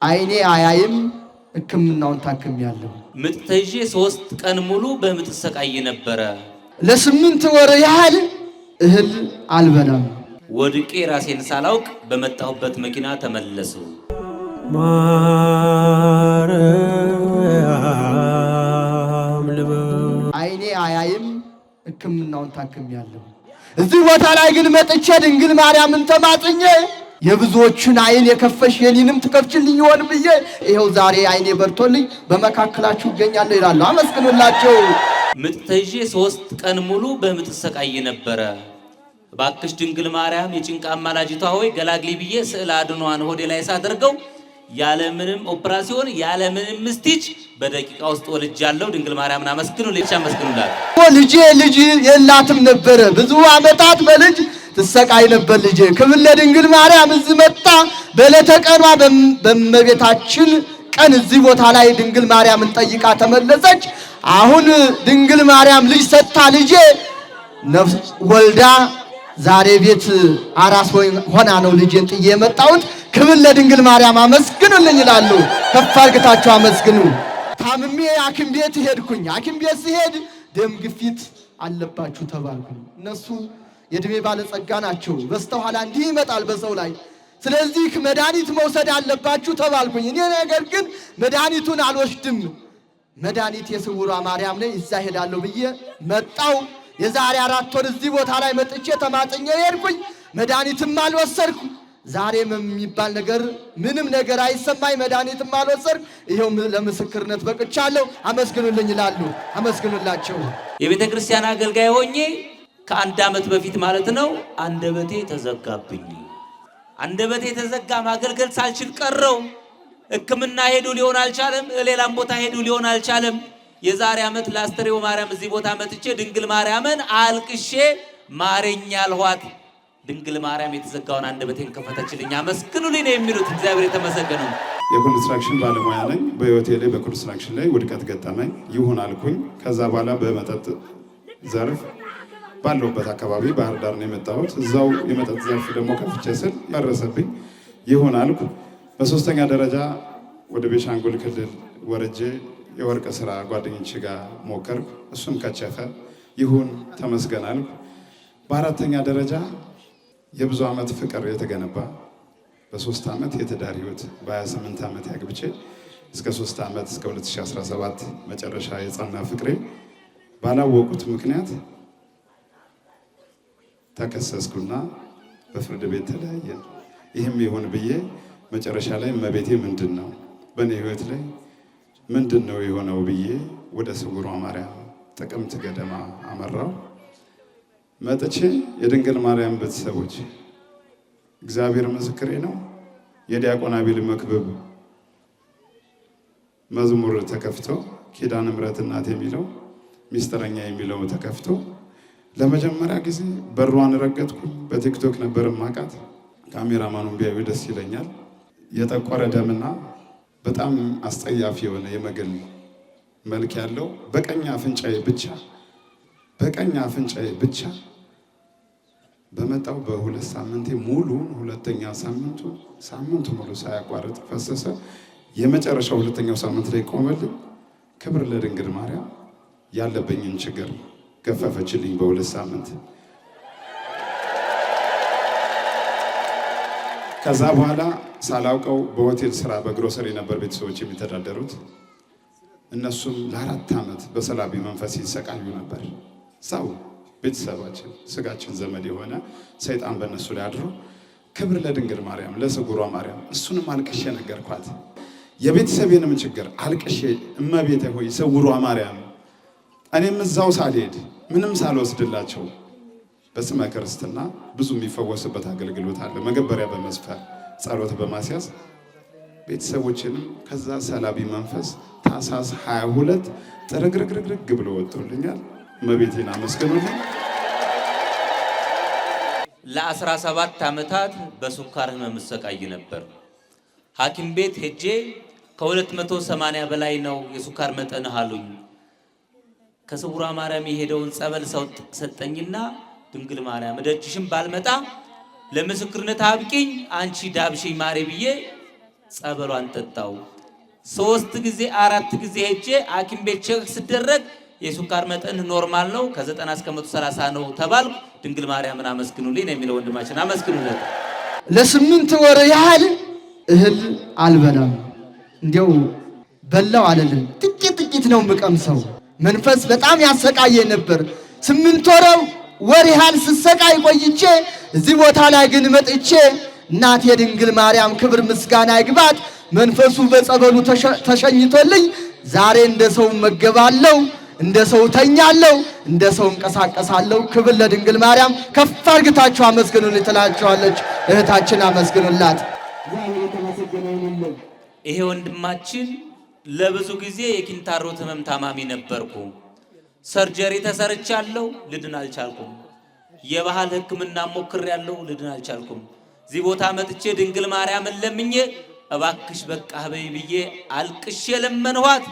አይኔ አያይም ሕክምናውን ታክሜያለሁ። ምጥ ተይዤ 3 ቀን ሙሉ በምጥ ሰቃይ ነበረ። ለ8 ወር ያህል እህል አልበላም። ወድቄ ራሴን ሳላውቅ በመጣሁበት መኪና ተመለሱ። አይኔ አያይም ሕክምናውን ታክሜያለሁ። እዚህ ቦታ ላይ ግን መጥቼ ድንግል ማርያምን ተማጽኜ የብዙዎችን አይን የከፈሽ የኔንም ትከፍችልኝ ይሆን ብዬ ይኸው ዛሬ አይኔ በርቶልኝ በመካከላችሁ እገኛለሁ ይላሉ። አመስግኑላቸው። ምጥ ተይዤ 3 ቀን ሙሉ በምጥ ሰቃይ ነበረ። ባክሽ ድንግል ማርያም የጭንቃ አማላጅቷ ሆይ ገላግሊ ብዬ ስዕል አድኗን ሆዴ ላይ ሳደርገው ያለምንም ኦፕራሲዮን ያለምንም ስቲች በደቂቃ ውስጥ ወልጃለሁ። ድንግል ማርያምን አመስግኑልኝ። አመስግኑላት። ልጄ ልጅ የላትም ነበረ። ብዙ ዓመታት በልጅ ትሰቃይ ነበር ልጄ። ክብር ለድንግል ማርያም። እዚህ መጣ በዕለተ ቀኗ በእመቤታችን ቀን እዚህ ቦታ ላይ ድንግል ማርያምን ጠይቃ ተመለሰች። አሁን ድንግል ማርያም ልጅ ሰጥታ ልጄ ነፍስ ወልዳ ዛሬ ቤት አራስ ሆና ነው ልጄን ጥዬ የመጣሁት። ክብር ለድንግል ማርያም። አመስግኑልኝ ይላሉ። ከፍ አድርጋችሁ አመስግኑ። ታምሜ ሐኪም ቤት ሄድኩኝ። ሐኪም ቤት ሲሄድ ደም ግፊት አለባችሁ ተባልኩኝ። እነሱ የእድሜ ባለጸጋ ናቸው። በስተኋላ እንዲህ ይመጣል በሰው ላይ። ስለዚህ መድኃኒት መውሰድ አለባችሁ ተባልኩኝ። እኔ ነገር ግን መድኃኒቱን አልወስድም፣ መድኃኒት የስውሯ ማርያም ላይ እዛ ሄዳለሁ ብዬ መጣው። የዛሬ 4 ወር እዚህ ቦታ ላይ መጥቼ ተማጽኜ ሄድኩኝ። መድኃኒትም አልወሰድኩ። ዛሬም የሚባል ነገር ምንም ነገር አይሰማኝ። መድኃኒትም አልወሰድኩ። ይኸው ለምስክርነት በቅቻለሁ። አመስግኑልኝ ይላሉ። አመስግኑላቸው። የቤተ ክርስቲያን አገልጋይ ሆኜ ከ1 ዓመት በፊት ማለት ነው አንደበቴ ተዘጋብኝ። አንደበቴ ተዘጋ። ማገልገል ሳልችል ቀረው። ሕክምና ሄዱ ሊሆን አልቻለም። ሌላም ቦታ ሄዱ ሊሆን አልቻለም። የዛሬ ዓመት ለአስተርዮ ማርያም እዚህ ቦታ መጥቼ ድንግል ማርያምን አልቅሼ ማረኛ አልኋት። ድንግል ማርያም የተዘጋውን አንደበቴን ከፈተችልኝ። አመስግኑልኝ ነው የሚሉት። እግዚአብሔር የተመሰገነ ነው። የኮንስትራክሽን ባለሙያ ነኝ። በህይወቴ ላይ በኮንስትራክሽን ላይ ውድቀት ገጠመኝ። ይሁን አልኩኝ። ከዛ በኋላ በመጠጥ ዘርፍ ባለውበት አካባቢ ባህር ዳር ነው የመጣሁት። እዛው የመጠጥ ዘርፍ ደግሞ ከፍቼ ስል ደረሰብኝ። ይሁን አልኩ። በ3ኛ ደረጃ ወደ ቤሻንጉል ክልል ወርጄ የወርቅ ስራ ጓደኞች ጋር ሞከርኩ። እሱም ከቸፈ። ይሁን ተመስገን አልኩ። በ4ኛ ደረጃ የብዙ ዓመት ፍቅር የተገነባ በ3 ዓመት የትዳር ህይወት በ28 ዓመት ያግብቼ እስከ 3 ዓመት እስከ 2017 መጨረሻ የጸና ፍቅሬ ባላወቁት ምክንያት ተከሰስኩና በፍርድ ቤት ተለያየን። ይህም ይሁን ብዬ መጨረሻ ላይ እመቤቴ ምንድን ነው በእኔ ህይወት ላይ ምንድን ነው የሆነው ብዬ ወደ ስውሯ ማርያም ጥቅምት ገደማ አመራው። መጥቼ የድንግል ማርያም ቤተሰቦች እግዚአብሔር ምስክሬ ነው። የዲያቆን አቤል መክብብ መዝሙር ተከፍቶ ኪዳነ ምሕረት እናት የሚለው ሚስጥረኛ የሚለው ተከፍቶ ለመጀመሪያ ጊዜ በሯን ረገጥኩኝ። በቲክቶክ ነበር ማቃት። ካሜራማኑን ቢያዩ ደስ ይለኛል። የጠቆረ ደምና በጣም አስጸያፊ የሆነ የመግል መልክ ያለው በቀኝ አፍንጫዬ ብቻ በመጣው በ2 ሳምንቴ ሙሉ 2ኛ ሳምንቱ ሙሉ ሳያቋርጥ ፈሰሰ። የመጨረሻው 2ኛው ሳምንት ላይ ቆመልኝ። ክብር ለድንግል ማርያም። ያለብኝን ችግር ገፈፈችልኝ በ2 ሳምንት። ከዛ በኋላ ሳላውቀው በሆቴል ስራ በግሮሰሪ ነበር ቤተሰቦች የሚተዳደሩት። እነሱም ለ4 ዓመት በሰላቢ መንፈስ ይሰቃዩ ነበር። ሰው ቤተሰባችን ስጋችን ዘመድ የሆነ ሰይጣን በእነሱ ላይ አድሮ ክብር ለድንግል ማርያም ለስውሯ ማርያም። እሱንም አልቅሼ ነገርኳት። የቤተሰቤንም ችግር አልቅሼ እመቤቴ ሆይ ስውሯ ማርያም እኔም እዛው ሳልሄድ ምንም ሳልወስድላቸው በስመ ክርስትና ብዙ የሚፈወስበት አገልግሎት አለ። መገበሪያ በመስፈር ጸሎት በማስያዝ ቤተሰቦችንም ከዛ ሰላቢ መንፈስ ታኅሳስ 22 ጥርግርግርግ ብሎ ወጥቶልኛል። እመቤቴን አመስግኑልኝ። ለ17 ዓመታት በሱካር ህመም ሰቃይ ነበር። ሐኪም ቤት ሄጄ ከ280 በላይ ነው የሱካር መጠን አሉኝ። ከስውሯ ማርያም የሄደውን ጸበል ሰው ሰጠኝና ድንግል ማርያም ደጅሽም ባልመጣ ለምስክርነት አብቂኝ አንቺ ዳብሽኝ ማሬ ብዬ ጸበሏን ጠጣው። 3 ጊዜ 4 ጊዜ ሄጄ ሐኪም ቤት ቼክ ስደረግ የሱካር መጠን ኖርማል ነው ከ90 እስከ 130 ነው ተባልኩ። ድንግል ማርያምን አመስግኑልኝ ነው የሚለው ወንድማችን፣ አመስግኑለት። ለ8 ወር ያህል እህል አልበላም። እንዲያው በላው አለልን ጥቂት ነው የምቀምሰው። መንፈስ በጣም ያሰቃየ ነበር። 8 ወር ያህል ስሰቃይ ቆይቼ እዚህ ቦታ ላይ ግን መጥቼ እናቴ ድንግል ማርያም ክብር ምስጋና ይግባት መንፈሱ በጸበሉ ተሸኝቶልኝ ዛሬ እንደ ሰው መገባለሁ፣ እንደ ሰው ተኛለሁ፣ እንደ ሰው እንቀሳቀሳለሁ። ክብር ለድንግል ማርያም። ከፍ አድርጋችሁ አመስግኑልኝ ትላቸዋለች እህታችን፣ አመስግኑላት። ይሄ ወንድማችን ለብዙ ጊዜ የኪንታሮት ህመም ታማሚ ነበርኩ። ሰርጀሪ ተሰርቻለሁ፣ ልድን አልቻልኩም። የባህል ሕክምና ሞክሬያለሁ፣ ልድን አልቻልኩም። እዚህ ቦታ መጥቼ ድንግል ማርያምን ለምኜ እባክሽ በቃ በይ ብዬ አልቅሼ ለመንኋት።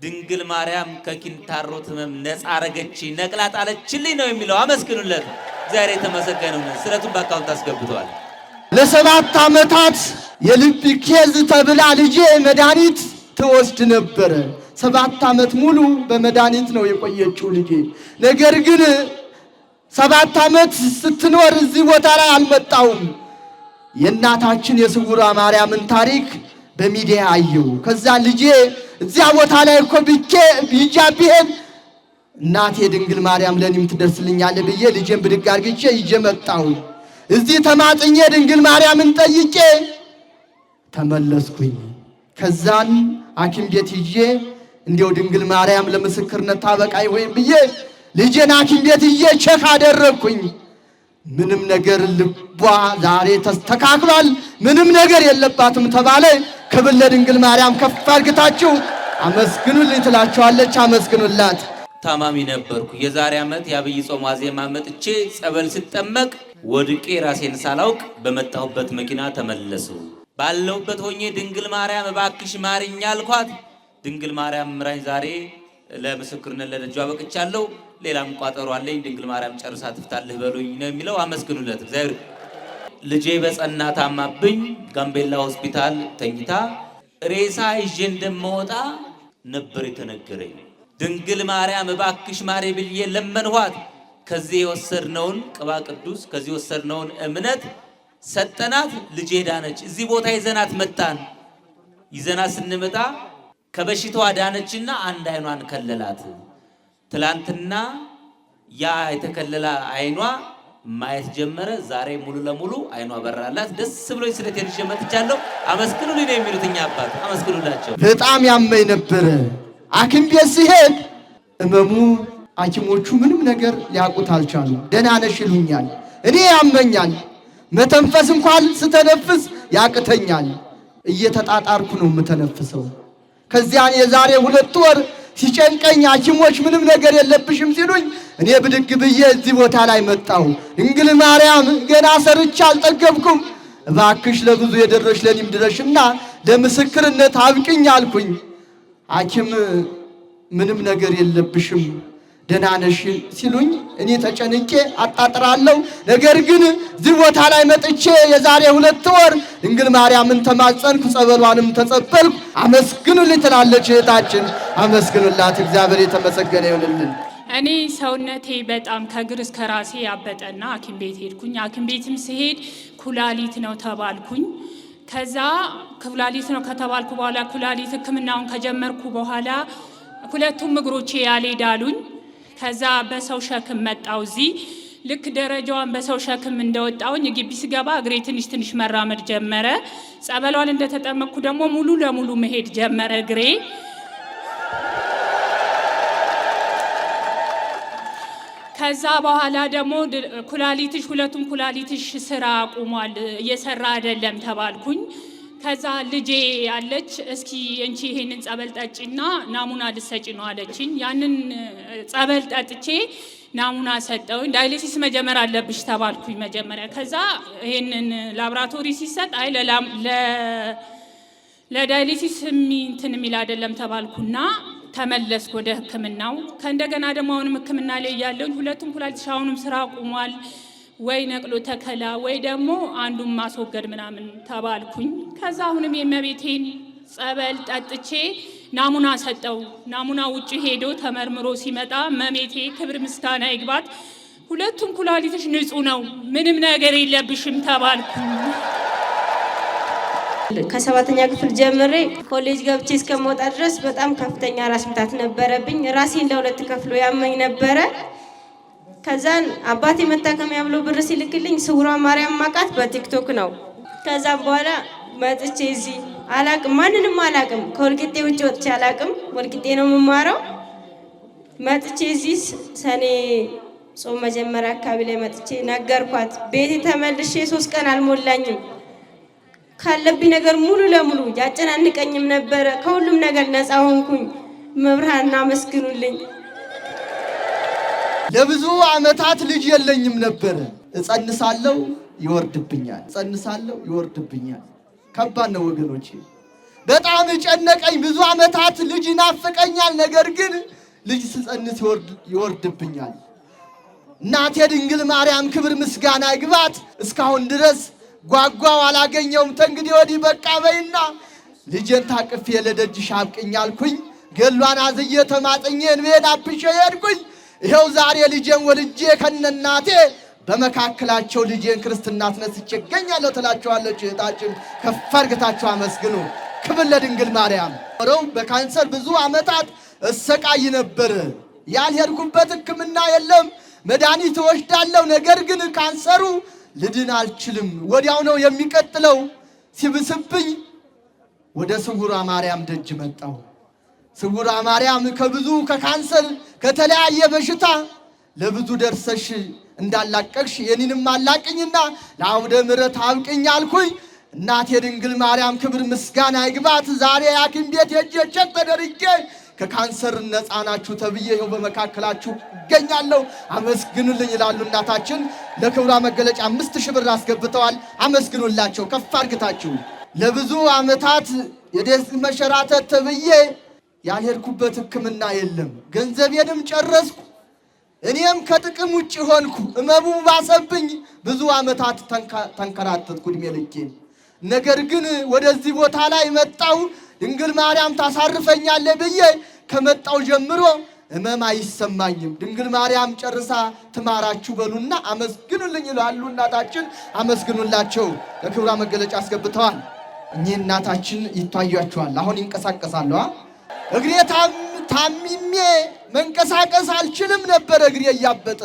ድንግል ማርያም ከኪንታሮት ህመም ነፃ አረገችኝ፣ ነቅላ ጣለችልኝ ነው የሚለው። አመስግኑለት። እግዚአብሔር የተመሰገነ ይሁን። ስለቱን በአካውንት አስገብተዋል። ለ7 ዓመታት የልብ ኬዝ ተብላ ልጄ መድኃኒት ትወስድ ነበረ። 7 ዓመት ሙሉ በመድኃኒት ነው የቆየችው ልጄ። ነገር ግን 7 ዓመት ስትኖር እዚህ ቦታ ላይ አልመጣውም። የእናታችን የስውሯ ማርያምን ታሪክ በሚዲያ አየው። ከዛ ልጄ እዚያ ቦታ ላይ እኮ ብቻ ቢሄድ እናቴ ድንግል ማርያም ለኔም ትደርስልኛለች ብዬ ልጄን ብድግ አድርጌ ይዤ መጣሁ። እዚህ ተማጥኜ ድንግል ማርያምን ጠይቄ ተመለስኩኝ። ከዛን ሐኪም ቤት ይዤ እንዲያው ድንግል ማርያም ለምስክርነት ታበቃይ ወይም ብዬ ልጄን ሐኪም ቤት ይዤ ቼክ አደረግኩኝ። ምንም ነገር ልቧ ዛሬ ተስተካክሏል፣ ምንም ነገር የለባትም ተባለ። ክብር ለድንግል ማርያም። ከፍ አድርጋችሁ አመስግኑልኝ ትላቸዋለች። አመስግኑላት። ታማሚ ነበርኩ። የዛሬ ዓመት የአብይ ጾም ዋዜማ መጥቼ ጸበል ስጠመቅ ወድቄ ራሴን ሳላውቅ በመጣሁበት መኪና ተመለሱ። ባለሁበት ሆኜ ድንግል ማርያም እባክሽ ማርኝ አልኳት። ድንግል ማርያም ምራኝ። ዛሬ ለምስክርነት ለደጇ በቅቻለሁ። ሌላም ቋጠሮ አለኝ። ድንግል ማርያም ጨርሳ ትፍታልህ በሉኝ ነው የሚለው። አመስግኑለት እግዚአብሔር። ልጄ በጸና ታማብኝ ጋምቤላ ሆስፒታል ተኝታ ሬሳ ይዤ እንደምወጣ ነበር የተነገረኝ። ድንግል ማርያም እባክሽ ማሬ ብዬ ለመንኋት። ከዚህ የወሰድነውን ቅባ ቅዱስ ከዚህ የወሰድነውን እምነት ሰጠናት። ልጄ ዳነች። እዚህ ቦታ ይዘናት መጣን። ይዘናት ስንመጣ ከበሽታዋ ዳነችና አንድ አይኗን ከለላት። ትላንትና ያ የተከለለ አይኗ ማየት ጀመረ። ዛሬ ሙሉ ለሙሉ አይኗ በራላት። ደስ ብሎኝ ስለቴልሽ መጥቻለሁ። አመስግኑልኝ ነው የሚሉት እኛ አባት። አመስግኑላቸው። በጣም ያመኝ ነበረ። ሐኪም ቤት ሲሄድ እመሙ ሐኪሞቹ ምንም ነገር ሊያውቁት አልቻሉም። ደህና ነሽ ይሉኛል። እኔ ያመኛል። መተንፈስ እንኳን ስተነፍስ ያቅተኛል። እየተጣጣርኩ ነው የምተነፍሰው። ከዚያን የዛሬ 2 ወር ሲጨንቀኝ ሐኪሞች ምንም ነገር የለብሽም ሲሉኝ እኔ ብድግ ብዬ እዚህ ቦታ ላይ መጣሁ። ድንግል ማርያም ገና ሰርቼ አልጠገብኩም፣ እባክሽ ለብዙ የደረሽ ለኔም ድረሽና ለምስክርነት አብቅኝ አልኩኝ። ሐኪም ምንም ነገር የለብሽም ደህና ነሽ ሲሉኝ እኔ ተጨንቄ አጣጥራለሁ። ነገር ግን እዚህ ቦታ ላይ መጥቼ የዛሬ 2 ወር ድንግል ማርያምን ተማጸንኩ፣ ጸበሏንም ተጸበልኩ። አመስግኑልኝ ትላለች እህታችን። አመስግኑላት። እግዚአብሔር የተመሰገነ ይሁንልን። እኔ ሰውነቴ በጣም ከእግር እስከ ራሴ ያበጠና ሐኪም ቤት ሄድኩኝ። ሐኪም ቤትም ስሄድ ኩላሊት ነው ተባልኩኝ። ከዛ ኩላሊት ነው ከተባልኩ በኋላ ኩላሊት ሕክምናውን ከጀመርኩ በኋላ 2ቱም እግሮቼ ያልሄዳሉኝ። ከዛ በሰው ሸክም መጣው። እዚህ ልክ ደረጃዋን በሰው ሸክም እንደወጣውኝ ግቢ ስገባ እግሬ ትንሽ መራመድ ጀመረ። ጸበሏን እንደተጠመቅኩ ደግሞ ሙሉ ለሙሉ መሄድ ጀመረ እግሬ። ከዛ በኋላ ደግሞ ኩላሊትሽ 2ቱም ኩላሊትሽ ስራ አቁሟል፣ እየሰራ አይደለም ተባልኩኝ። ከዛ ልጄ አለች፣ እስኪ እንቺ ይሄንን ጸበል ጠጪና ናሙና ልሰጪ ነው አለችኝ። ያንን ጸበል ጠጥቼ ናሙና ሰጠውኝ። ዳይሊሲስ መጀመር አለብሽ ተባልኩኝ መጀመሪያ። ከዛ ይሄንን ላብራቶሪ ሲሰጥ አይ ለዳይሊሲስ እንትን የሚል አይደለም ተባልኩና ተመለስኩ ወደ ሕክምናው። ከእንደገና ደግሞ አሁንም ሕክምና ላይ ያለውኝ 2ቱም ኩላሊትሽ አሁንም ስራ አቁሟል፣ ወይ ነቅሎ ተከላ ወይ ደግሞ አንዱን ማስወገድ ምናምን ተባልኩኝ። ከዛ አሁንም የእመቤቴን ጸበል ጠጥቼ ናሙና ሰጠው። ናሙና ውጭ ሄዶ ተመርምሮ ሲመጣ እመቤቴ ክብር ምስጋና ይግባት ሁለቱም ኩላሊትሽ ንጹህ ነው፣ ምንም ነገር የለብሽም ተባልኩኝ። ከሰባተኛ ክፍል ጀምሬ ኮሌጅ ገብቼ እስከመውጣ ድረስ በጣም ከፍተኛ ራስ ምታት ነበረብኝ። ራሴን ለሁለት ከፍሎ ያመኝ ነበረ። ከዛን አባቴ መታከሚያ ብሎ ብር ሲልክልኝ ስውሯ ማርያም ማቃት በቲክቶክ ነው። ከዛም በኋላ መጥቼ እዚህ አላቅም፣ ማንንም አላቅም። ከወልቂጤ ውጭ ወጥቼ አላቅም። ወልቂጤ ነው የምማረው። መጥቼ እዚህ ሰኔ ጾም መጀመሪያ አካባቢ ላይ መጥቼ ነገርኳት። ቤቴ ተመልሼ 3 ቀን አልሞላኝም። ካለብኝ ነገር ሙሉ ለሙሉ ያጨናንቀኝም ነበረ። ከሁሉም ነገር ነፃ ሆንኩኝ። መብርሃንና መስግኑልኝ። ለብዙ ዓመታት ልጅ የለኝም ነበር። እጸንሳለሁ ይወርድብኛል፣ እጸንሳለሁ ይወርድብኛል። ከባድ ነው ወገኖቼ። በጣም ጨነቀኝ። ብዙ ዓመታት ልጅ ይናፍቀኛል፣ ነገር ግን ልጅ ስጸንስ ይወርድብኛል። እናቴ ድንግል ማርያም ክብር ምስጋና ይግባት እስካሁን ድረስ ጓጓው አላገኘውም። ተንግዲህ ወዲህ በቃ በይና ልጄን ታቅፌ ለደጅሽ አብቅኝ አልኩኝ። ገሏን አዝዬ ተማጥኜ እንቤን አብሼ ሄድኩኝ። ይኸው ዛሬ ልጄን ወልጄ ከነናቴ በመካከላቸው ልጄን ክርስትና አስነስቼ እገኛለሁ ትላችኋለች እህታችን። ከፍ አድርጋችሁ አመስግኑ። ክብር ለድንግል ማርያም። በካንሰር ብዙ ዓመታት እሰቃይ ነበር። ያልሄድኩበት ሕክምና የለም። መድኃኒት እወስዳለሁ፣ ነገር ግን ካንሰሩ ልድን አልችልም። ወዲያው ነው የሚቀጥለው። ሲብስብኝ ወደ ስውሯ ማርያም ደጅ መጣሁ። ስውሯ ማርያም ከብዙ ከካንሰር ከተለያየ በሽታ ለብዙ ደርሰሽ እንዳላቀቅሽ የኔንም አላቅኝና ለአውደ ምሕረት አብቅኝ አልኩኝ። እናቴ ድንግል ማርያም ክብር ምስጋና ይግባት። ዛሬ ሐኪም ቤት ሄጄ ቼክ ተደርጌ ከካንሰር ነፃ ናችሁ ተብዬ ይኸው በመካከላችሁ እገኛለሁ። አመስግኑልኝ ይላሉ እናታችን። ለክብሯ መገለጫ 5000 ብር አስገብተዋል። አመስግኑላቸው ከፍ አድርጋችሁ። ለብዙ ዓመታት የዲስክ መሸራተት ተብዬ ያልሄድኩበት ሕክምና የለም። ገንዘቤንም ጨረስኩ። እኔም ከጥቅም ውጭ ሆንኩ። እመሙ ባሰብኝ። ብዙ ዓመታት ተንከራተትኩ ዕድሜ ልኬን። ነገር ግን ወደዚህ ቦታ ላይ መጣሁ። ድንግል ማርያም ታሳርፈኛለህ ብዬ ከመጣው ጀምሮ እመም አይሰማኝም። ድንግል ማርያም ጨርሳ ትማራችሁ በሉና አመስግኑልኝ ይላሉ እናታችን። አመስግኑላቸው። ለክብሯ መገለጫ አስገብተዋል። እኚህ እናታችን ይታያችኋል። አሁን ይንቀሳቀሳሉ። እግሬ ታሚሜ መንቀሳቀስ አልችልም ነበር። እግሬ እያበጠ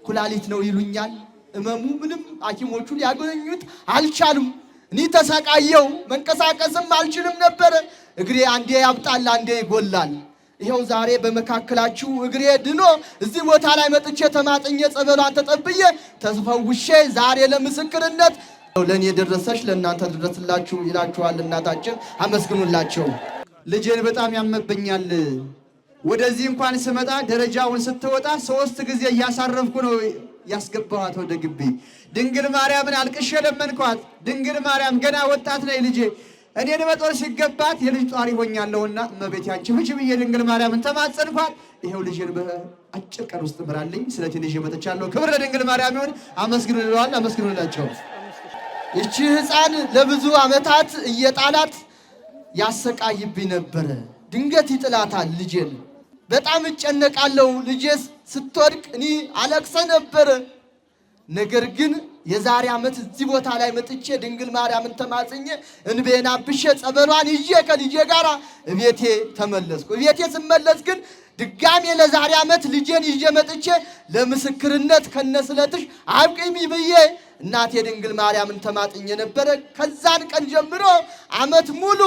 ኩላሊት ነው ይሉኛል። እመሙ ምንም ሐኪሞቹ ሊያገኙት አልቻሉም። እኔ ተሰቃየው። መንቀሳቀስም አልችልም ነበር። እግሬ አንዴ ያብጣል፣ አንዴ ይጎላል። ይኸው ዛሬ በመካከላችሁ እግሬ ድኖ እዚህ ቦታ ላይ መጥቼ ተማጥኜ ጸበሏን ተጠብዬ ተፈውሼ ዛሬ ለምስክርነት ለእኔ ደረሰሽ ለእናንተ ድረስላችሁ ይላችኋል እናታችን። አመስግኑላቸው። ልጄን በጣም ያመበኛል። ወደዚህ እንኳን ስመጣ ደረጃውን ስትወጣ 3 ጊዜ እያሳረፍኩ ነው ያስገባኋት ወደ ግቢ። ድንግል ማርያምን አልቅሼ ለመንኳት። ድንግል ማርያም ገና ወጣት ነኝ ልጄ እኔን መጦር ሲገባት የልጅ ጧሪ ሆኛለሁና እመቤቴ አንቺ ፍቺ ብዬ ድንግል ማርያምን ተማጸንኳት። ይኸው ልጄን በአጭር ቀን ውስጥ ምራልኝ። ስለዚህ ልጄ መጥቻለሁ። ክብር ለድንግል ማርያም ይሁን። አመስግኑልዋል። አመስግኑላቸው። ይቺ ሕፃን ለብዙ ዓመታት እየጣላት ያሰቃይብኝ ነበረ። ድንገት ይጥላታል ልጄን። በጣም እጨነቃለሁ። ልጄ ስትወድቅ እኔ አለቅሰ ነበረ። ነገር ግን የዛሬ ዓመት እዚህ ቦታ ላይ መጥቼ ድንግል ማርያምን ተማጽኜ እንቤና ብሼ ጸበሏን ይዤ ከልጄ ጋር እቤቴ ተመለስኩ። እቤቴ ስመለስ ግን ድጋሜ ለዛሬ ዓመት ልጄን ይዤ መጥቼ ለምስክርነት ከነስለትሽ አብቅኝ ብዬ እናቴ ድንግል ማርያምን ተማጽኜ ነበረ። ከዛን ቀን ጀምሮ ዓመት ሙሉ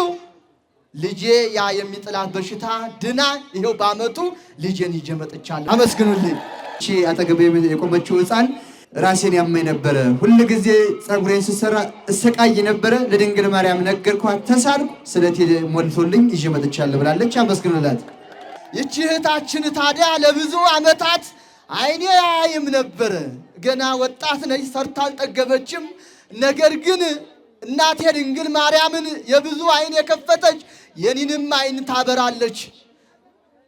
ልጄ ያ የሚጥላት በሽታ ድና ይሄው በዓመቱ ልጄን ይዤ መጥቻለሁ። አመስግኑልኝ። እቺ አጠገቤ የቆመችው ሕፃን ራሴን ያመኝ ነበረ። ሁሉ ጊዜ ጸጉሬን ስሰራ እሰቃይ ነበረ። ለድንግል ማርያም ነገርኳት፣ ተሳልኩ፣ ስለቴ ሞልቶልኝ ይዤ መጥቻለሁ ብላለች። አመስግኑላት። ይቺ እህታችን ታዲያ ለብዙ ዓመታት አይኔ ያይም ነበረ። ገና ወጣት ነች፣ ሰርታ አልጠገበችም። ነገር ግን እናቴ ድንግል ማርያምን የብዙ አይን የከፈተች የኔንም አይን ታበራለች።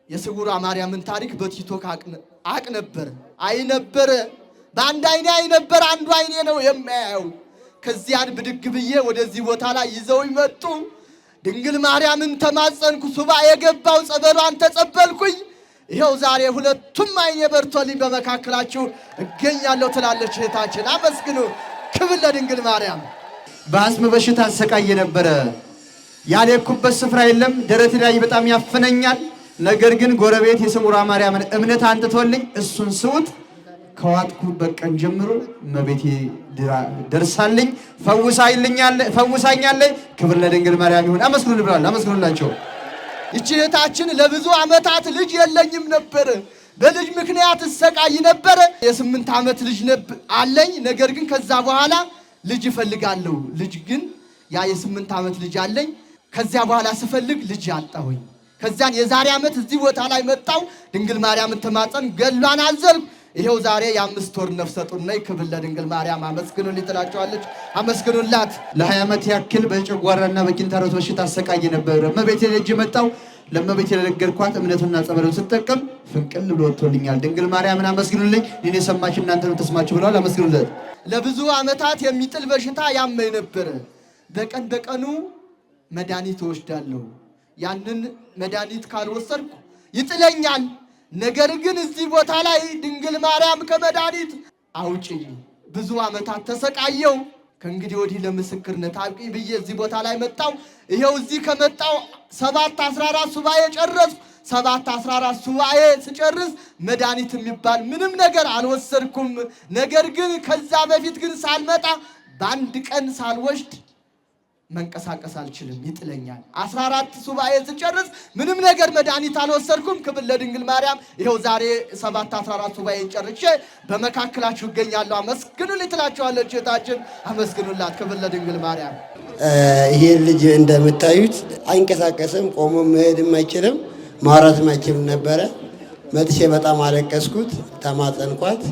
የስውሯ ማርያምን ታሪክ በቲክቶክ አቅ ነበር አይ ነበረ። በአንድ አይኔ አይ ነበር፣ አንዱ አይኔ ነው የማያየው። ከዚያን ብድግ ብዬ ወደዚህ ቦታ ላይ ይዘውኝ መጡ። ድንግል ማርያምን ተማጸንኩ፣ ሱባኤ የገባው ጸበሏን ተጸበልኩኝ። ይኸው ዛሬ ሁለቱም አይኔ በርቶልኝ በመካከላችሁ እገኛለሁ ትላለች እህታችን። አመስግኑ። ክብር ለድንግል ማርያም። በአስም በሽታ ተሰቃየ ነበረ። ያልሄድኩበት ስፍራ የለም። ደረቴ ላይ በጣም ያፈነኛል። ነገር ግን ጎረቤት የስውሯ ማርያምን እምነት አንጥቶልኝ እሱን ስውጥ ከዋጥኩበት ቀን ጀምሮ እመቤቴ ደርሳልኝ ፈውሳኛለች። ክብር ለድንግል ማርያም ይሁን። አመስግኑ ብለዋል። አመስግኑላቸው። ይህች እህታችን ለብዙ ዓመታት ልጅ የለኝም ነበር። በልጅ ምክንያት እሰቃይ ነበር። የ8 ዓመት ልጅ አለኝ። ነገር ግን ከዛ በኋላ ልጅ እፈልጋለሁ። ልጅ ግን ያ የ8 ዓመት ልጅ አለኝ። ከዚያ በኋላ ስፈልግ ልጅ አጣሁኝ። ከዚያን የዛሬ ዓመት እዚህ ቦታ ላይ መጣው። ድንግል ማርያምን ተማጸን ገሏን አዘልኩ። ይሄው ዛሬ የ5 ወር ነፍሰ ጡር ነኝ። ክብር ለድንግል ማርያም። አመስግኑልኝ ትላቸዋለች። አመስግኑላት። ለ20 ዓመት ያክል በጨጓራና በኪንታሮት በሽታ አሰቃይ ነበር። እመቤቴ ልጅ መጣው። ለእመቤቴ ለነገርኳት እምነቱና ጸበሉን ስጠቀም ፍንቅል ብሎ ወጥቶልኛል። ድንግል ማርያምን አመስግኑልኝ። እኔ ሰማች እናንተ ነው ተስማችሁ ብለዋል። አመስግኑለት። ለብዙ ዓመታት የሚጥል በሽታ ያመኝ ነበር። በቀን በቀኑ መድኃኒት እወስዳለሁ። ያንን መድኃኒት ካልወሰድኩ ይጥለኛል። ነገር ግን እዚህ ቦታ ላይ ድንግል ማርያም ከመድኃኒት አውጪኝ። ብዙ ዓመታት ተሰቃየው። ከእንግዲህ ወዲህ ለምስክርነት አብቂኝ ብዬ እዚህ ቦታ ላይ መጣው። ይሄው እዚህ ከመጣው 7-14 ሱባኤ ጨረስኩ። 7-14 ሱባኤ ስጨርስ መድኃኒት የሚባል ምንም ነገር አልወሰድኩም። ነገር ግን ከዛ በፊት ግን ሳልመጣ በአንድ ቀን ሳልወስድ መንቀሳቀስ አልችልም፣ ይጥለኛል። 14 ሱባኤ ስጨርስ ምንም ነገር መድኃኒት አልወሰድኩም። ክብር ለድንግል ማርያም። ይኸው ዛሬ 7-14 ሱባኤ ጨርሼ በመካከላችሁ እገኛለሁ። አመስግኑልኝ ትላቸዋለች እህታችን። አመስግኑላት። ክብር ለድንግል ማርያም። ይሄ ልጅ እንደምታዩት አይንቀሳቀስም፣ ቆሞ መሄድም አይችልም፣ ማውራትም አይችልም ነበረ። መጥቼ በጣም አለቀስኩት፣ ተማጸንኳት።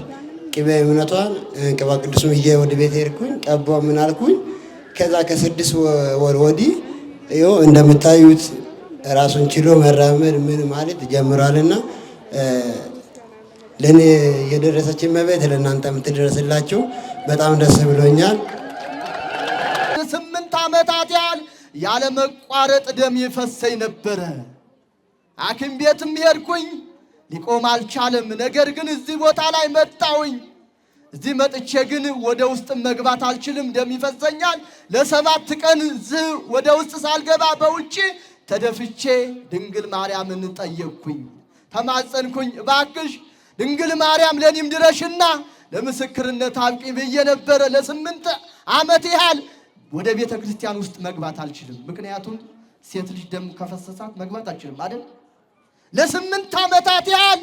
ቅቤ እምነቷን ቅባ ቅዱስም ይዤ ወደ ቤት ሄድኩኝ። ቀባው ምን አልኩኝ። ከዛ ከ6 ወር ወዲህ ይኸው እንደምታዩት ራሱን ችሎ መራመድ ምን ማለት ጀምሯልና ለኔ የደረሰች እመቤት ለእናንተ የምትደረስላችሁ በጣም ደስ ብሎኛል። 8 ዓመታት ያህል ያለ መቋረጥ ደም ይፈሰኝ ነበረ። ሐኪም ቤትም ሄድኩኝ፣ ሊቆም አልቻለም። ነገር ግን እዚህ ቦታ ላይ መጣሁኝ። እዚህ መጥቼ ግን ወደ ውስጥ መግባት አልችልም፣ ደም ይፈሰኛል። ለ7 ቀን ወደ ውስጥ ሳልገባ በውጪ ተደፍቼ ድንግል ማርያምን ጠየቅኩኝ፣ ተማጸንኩኝ። እባክሽ ድንግል ማርያም ለኔም ድረሽና ለምስክርነት አብቂኝ ብዬ ነበረ። ለ8 ዓመት ያህል ወደ ቤተ ክርስቲያን ውስጥ መግባት አልችልም። ምክንያቱም ሴት ልጅ ደም ከፈሰሳት መግባት አልችልም አይደል? ለ8 ዓመታት ያህል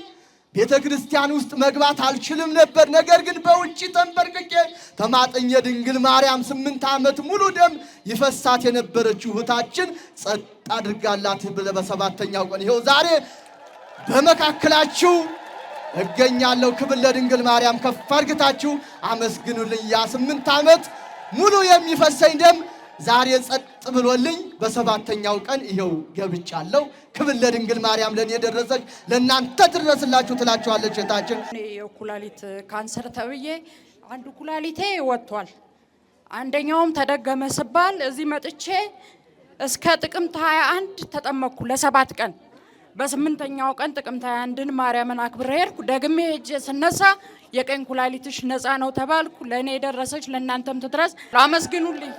ቤተ ክርስቲያን ውስጥ መግባት አልችልም ነበር። ነገር ግን በውጪ ተንበርክኬ ተማጠኘ ድንግል ማርያም 8 ዓመት ሙሉ ደም ይፈሳት የነበረችው እህታችን ጸጥ አድርጋላት በ7ኛው ቀን ይኸው ዛሬ በመካከላችሁ እገኛለሁ። ክብር ለድንግል ማርያም። ከፍ አድርጋችሁ አመስግኑልኝ። ያ 8 ዓመት ሙሉ የሚፈሰኝ ደም ዛሬ ጸጥ ብሎልኝ በ7ኛው ቀን ይኸው ገብቻለሁ። ክብር ለድንግል ማርያም። ለኔ የደረሰች ለእናንተ ትድረስላችሁ ትላችኋለች እህታችን። የኩላሊት ካንሰር ተብዬ አንዱ ኩላሊቴ ወጥቷል፣ አንደኛውም ተደገመ ስባል እዚህ መጥቼ እስከ ጥቅምት 21 ተጠመቅኩ ለ7 ቀን። በ8ኛው ቀን ጥቅምት 21ን ማርያምን አክብሬ ሄድኩ። ደግሜ ሄጄ ስነሳ የቀኝ ኩላሊትሽ ነፃ ነው ተባልኩ። ለኔ የደረሰች ለእናንተም ትድረስ። አመስግኑልኝ።